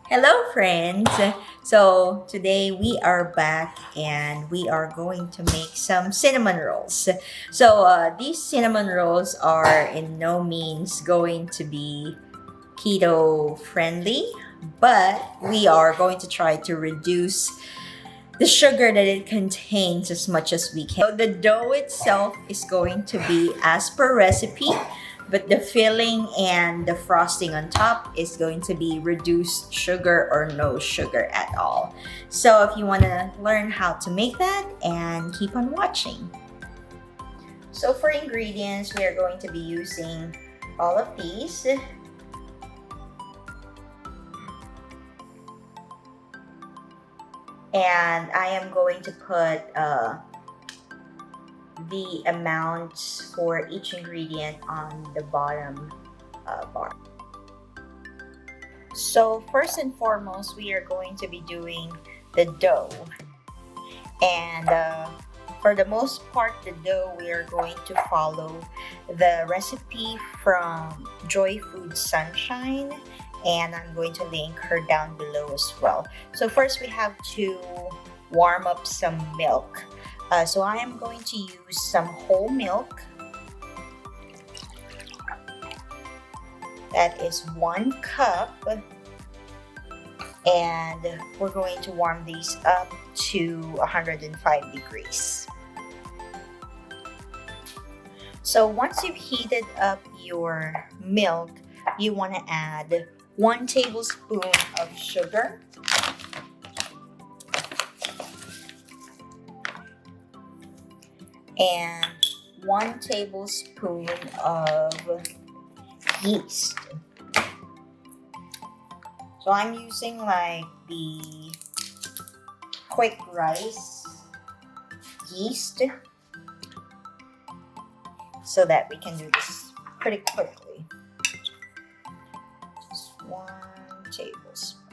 Hello, friends. So, today we are back and we are going to make some cinnamon rolls. These cinnamon rolls are in no means going to be keto friendly, but we are going to try to reduce the sugar that it contains as much as we can. So the dough itself is going to be as per recipe, but the filling and the frosting on top is going to be reduced sugar or no sugar at all. So if you want to learn how to make that, and keep on watching. So for ingredients, we are going to be using all of these. And I am going to put the amounts for each ingredient on the bottom bar. So first and foremost, we are going to be doing the dough. And for the most part, the dough, we are going to follow the recipe from Joy Food Sunshine. And I'm going to link her down below as well. So first we have to warm up some milk. So I am going to use some whole milk. That is 1 cup. And we're going to warm these up to 105 degrees. So once you've heated up your milk, you want to add 1 tablespoon of sugar, and 1 tablespoon of yeast. So I'm using like the quick rice yeast so that we can do this pretty quickly. Just 1 tablespoon.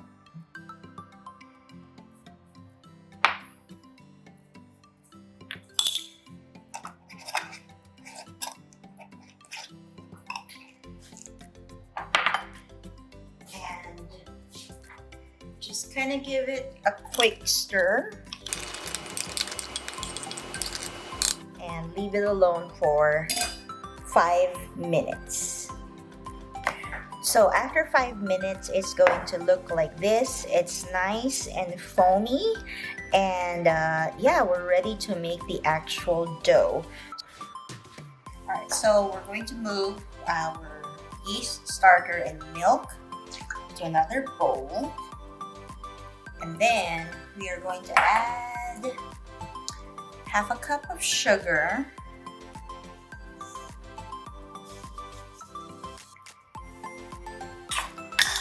And just kind of give it a quick stir and leave it alone for 5 minutes. So after 5 minutes, it's going to look like this. It's nice and foamy, and yeah, we're ready to make the actual dough. All right, so we're going to move our yeast starter and milk to another bowl, and then we are going to add half a cup of sugar,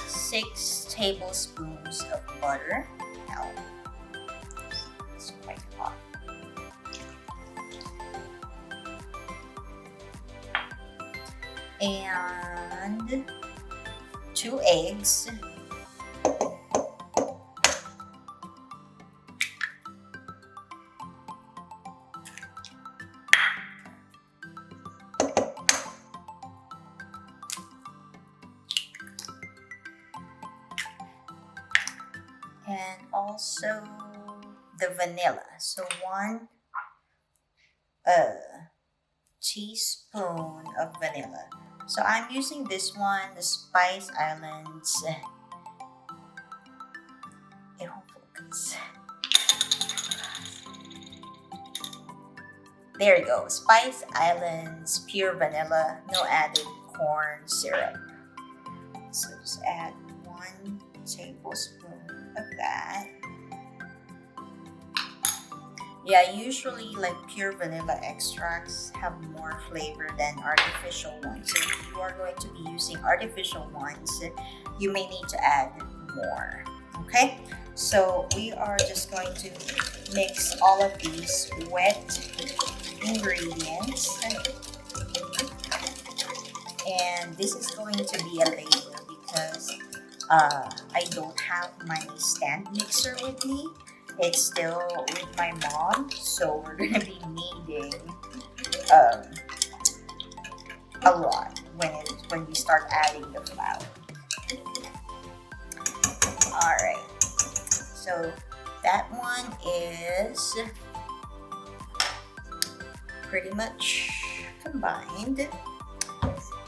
6 tablespoons of butter. Now, it's quite hot. And 2 eggs. And also the vanilla. So 1 teaspoon of vanilla. So I'm using this one, the Spice Islands. It won't focus. There you go. Spice Islands pure vanilla, no added corn syrup. So just add 1 tablespoon of that. Yeah, usually like pure vanilla extracts have more flavor than artificial ones. So if you are going to be using artificial ones, you may need to add more. Okay, so we are just going to mix all of these wet ingredients. And this is going to be a labor because I don't have my stand mixer with me. It's still with my mom, so we're gonna be needing a lot when we start adding the flour. All So that one is pretty much combined.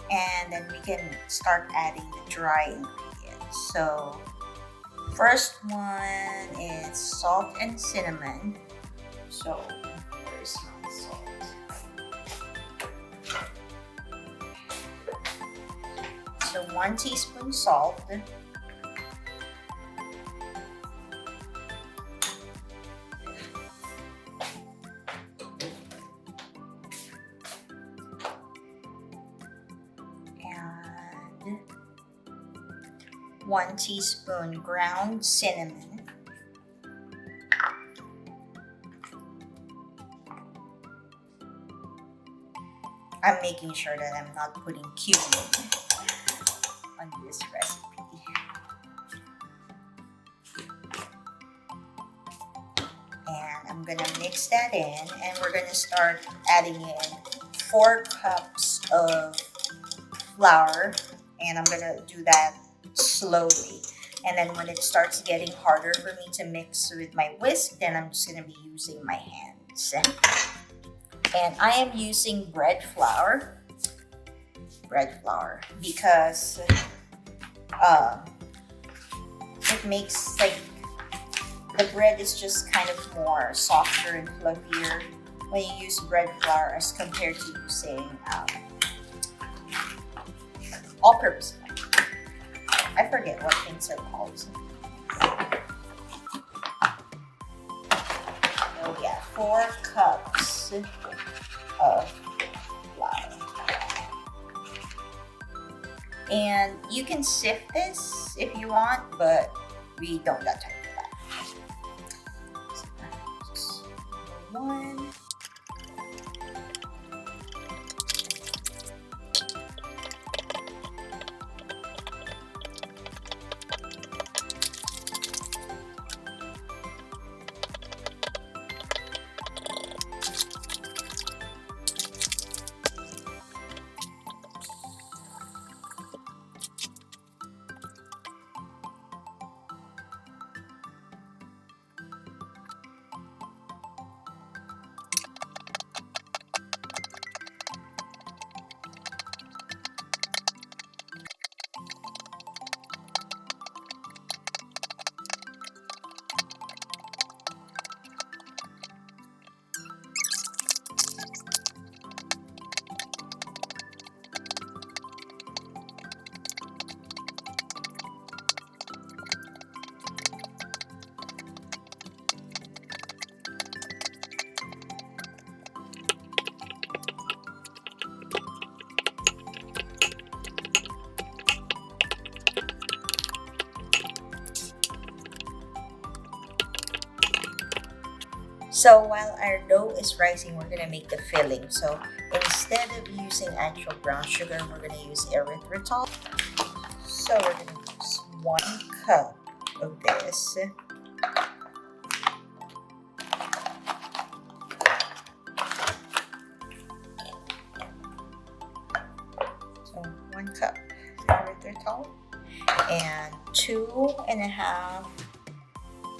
And then we can start adding the dry ingredients. So first one is salt and cinnamon. So where's my salt? So 1 teaspoon salt. And 1 teaspoon ground cinnamon. I'm making sure that I'm not putting cumin on this recipe. And I'm gonna mix that in, and we're gonna start adding in 4 cups of flour, and I'm gonna do that slowly. And then when it starts getting harder for me to mix with my whisk, then I'm just gonna be using my hands. And I am using bread flour because it makes like the bread is just kind of more softer and fluffier when you use bread flour as compared to using all-purpose flour. I forget what things are called. Oh yeah, 4 cups of flour. And you can sift this if you want, but we don't got time for that. So, number 1. So while our dough is rising, we're gonna make the filling. So instead of using actual brown sugar, we're gonna use erythritol. So we're gonna use 1 cup of this. So 1 cup erythritol and 2.5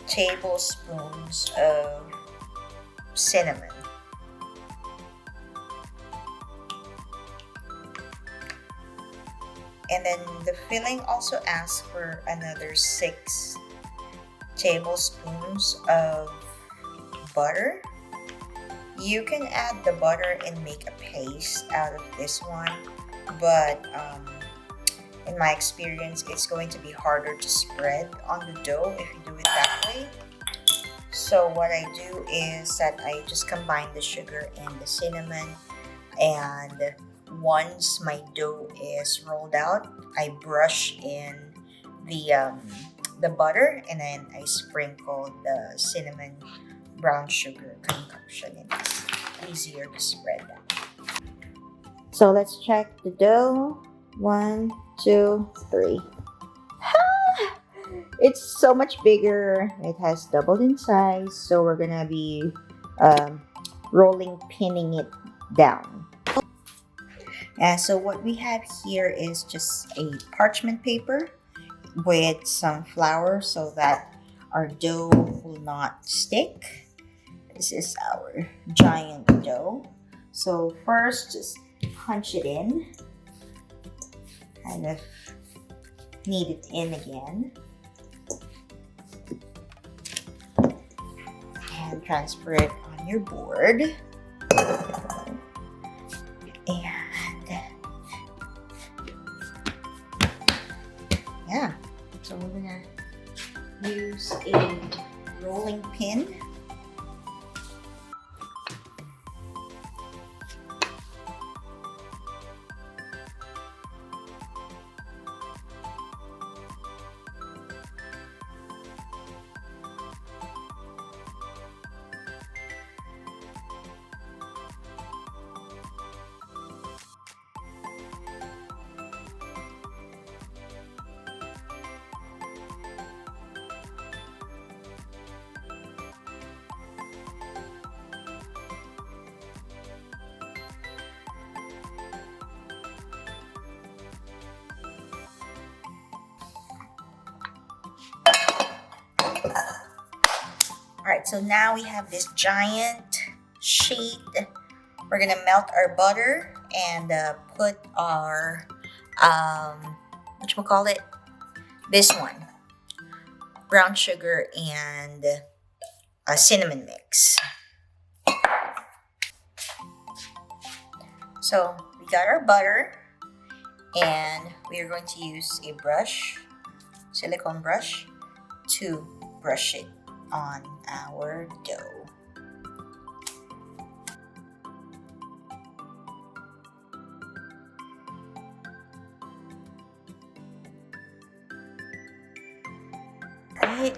tablespoons of cinnamon. And then the filling also asks for another 6 tablespoons of butter. You can add the butter and make a paste out of this one, but in my experience, it's going to be harder to spread on the dough if you do it that way. So what I do is that I just combine the sugar and the cinnamon, and once my dough is rolled out, I brush in the butter, and then I sprinkle the cinnamon brown sugar concoction, and it's easier to spread that. So let's check the dough. 1, 2, 3. It's so much bigger. It has doubled in size, so we're gonna be pinning it down. So what we have here is just a parchment paper with some flour so that our dough will not stick. This is our giant dough. So first, just punch it in. Kind of knead it in again. And transfer it on your board. And yeah, so we're gonna use a rolling pin. All right, so now we have this giant sheet. We're gonna melt our butter and put our whatchamacallit, this one, brown sugar and a cinnamon mix. So we got our butter, and we are going to use a brush, silicone brush, to brush it on our dough. Right.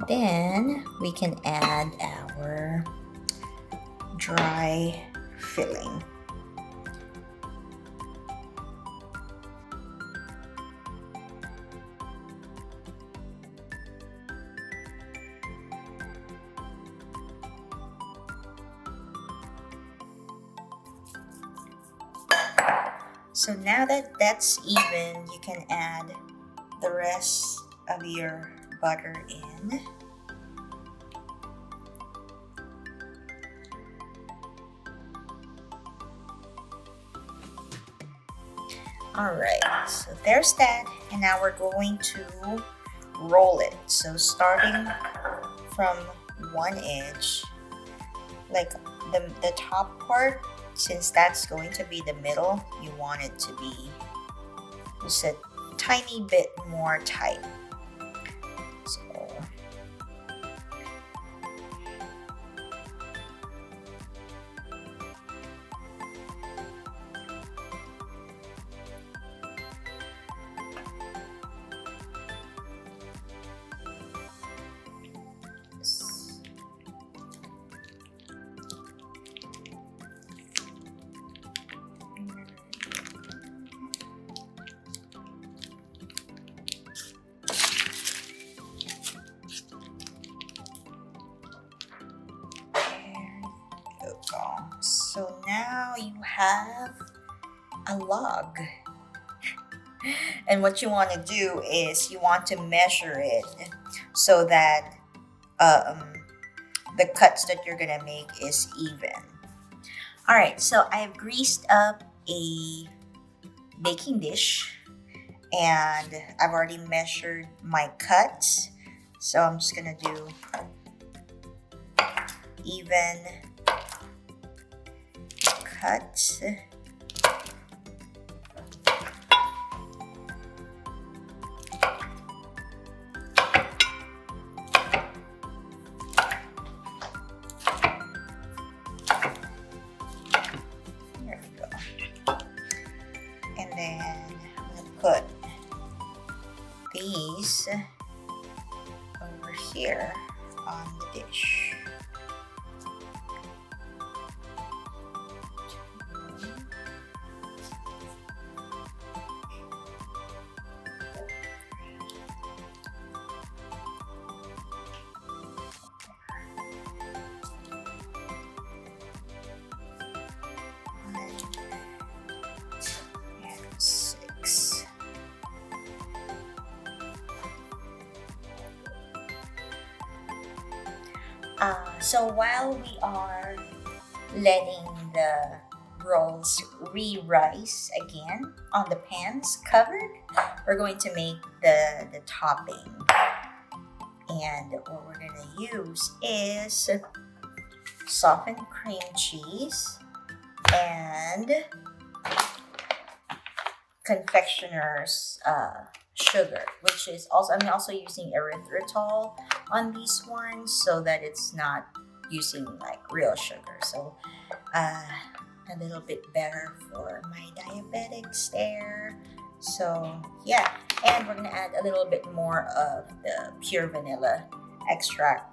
Then we can add our dry filling. So now that that's even, you can add the rest of your butter in. Alright, so there's that, and now we're going to roll it. So starting from one edge, like the top part, since that's going to be the middle, you want it to be just a tiny bit more tight. So So now you have a log. And what you want to do is you want to measure it so that the cuts that you're going to make is even. All right, so I've greased up a baking dish and I've already measured my cuts. So I'm just going to do even cuts. There we go. And then I'm going to put these over here on the dish. So while we are letting the rolls re-rise again on the pans covered, we're going to make the topping. And what we're gonna use is softened cream cheese and confectioner's sugar, which is also, I'm also using erythritol on these ones so that it's not using like real sugar. So a little bit better for my diabetics there. So yeah, and we're gonna add a little bit more of the pure vanilla extract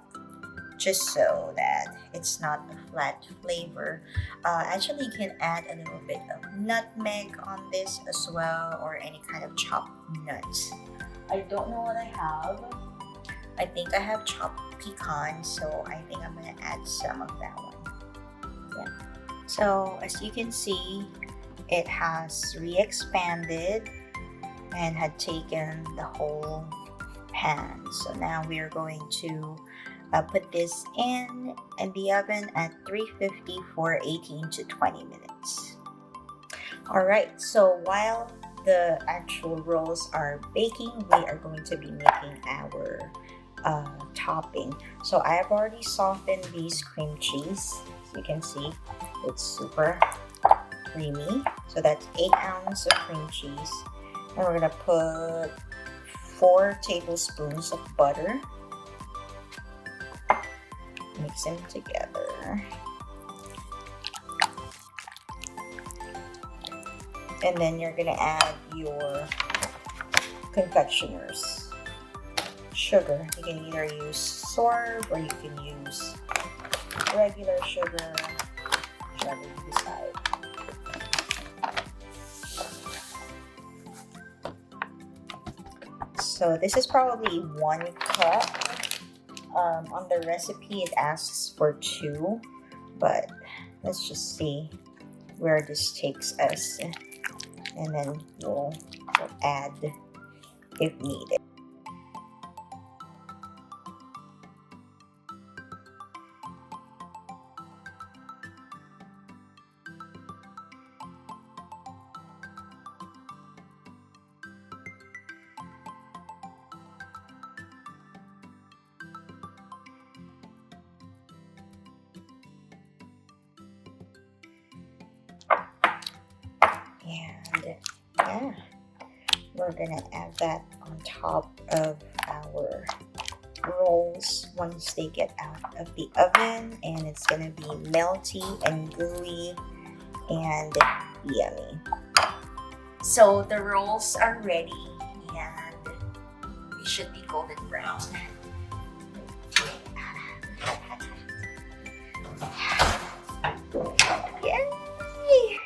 just so that it's not a flat flavor. Actually, you can add a little bit of nutmeg on this as well, or any kind of chopped nuts. I don't know what I have. I think I have chopped pecan, so I think I'm gonna add some of that one. Yeah. So as you can see, it has re-expanded and had taken the whole pan. So now we are going to put this in the oven at 350 for 18 to 20 minutes. All right, so while the actual rolls are baking, we are going to be making our topping. So I have already softened these cream cheese. As you can see, it's super creamy. So that's 8 ounces of cream cheese. And we're gonna put 4 tablespoons of butter. Mix them together. And then you're gonna add your confectioner's sugar. You can either use sorb or you can use regular sugar, whichever you decide. So this is probably 1 cup. On the recipe it asks for 2, but let's just see where this takes us, and then we'll add if needed. And yeah, we're gonna add that on top of our rolls once they get out of the oven, and it's gonna be melty and gooey and yummy. So the rolls are ready and they should be golden brown. Yay!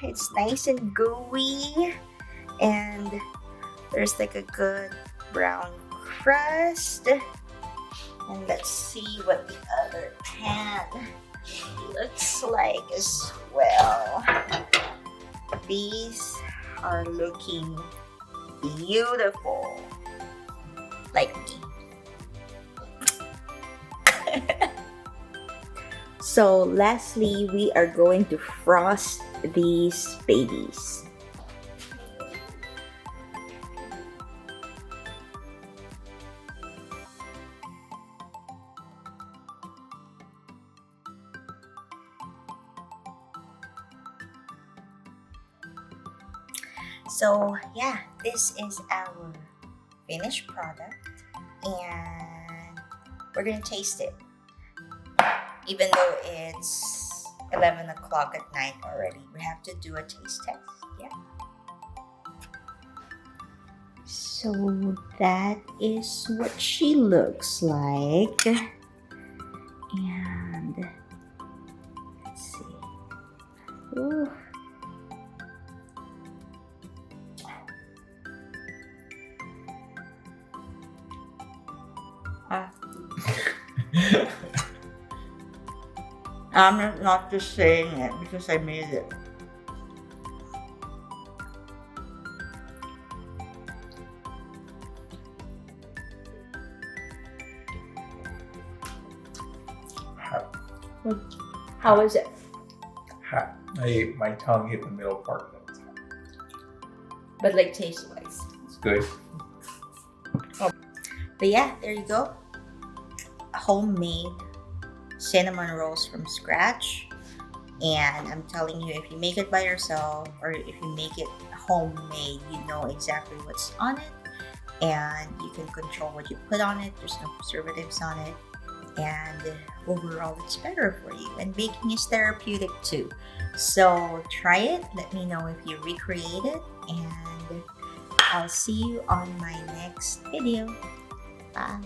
It's nice and gooey, and there's like a good brown crust. And let's see what the other pan looks like as well. These are looking beautiful, like me. So lastly, we are going to frost these babies. So yeah, this is our finished product, and we're gonna taste it. Even though it's 11 o'clock at night already, we have to do a taste test. Yeah. So that is what she looks like. And let's see. Ooh. I'm not just saying it because I made it. How is it? Hot. My tongue hit the middle part. But like taste-wise. It's good. But yeah, there you go. Homemade cinnamon rolls from scratch. And I'm telling you, if you make it by yourself or if you make it homemade, you know exactly what's on it. And you can control what you put on it. There's no preservatives on it. And overall, it's better for you. And baking is therapeutic too. So try it. Let me know if you recreate it. And I'll see you on my next video. Bye.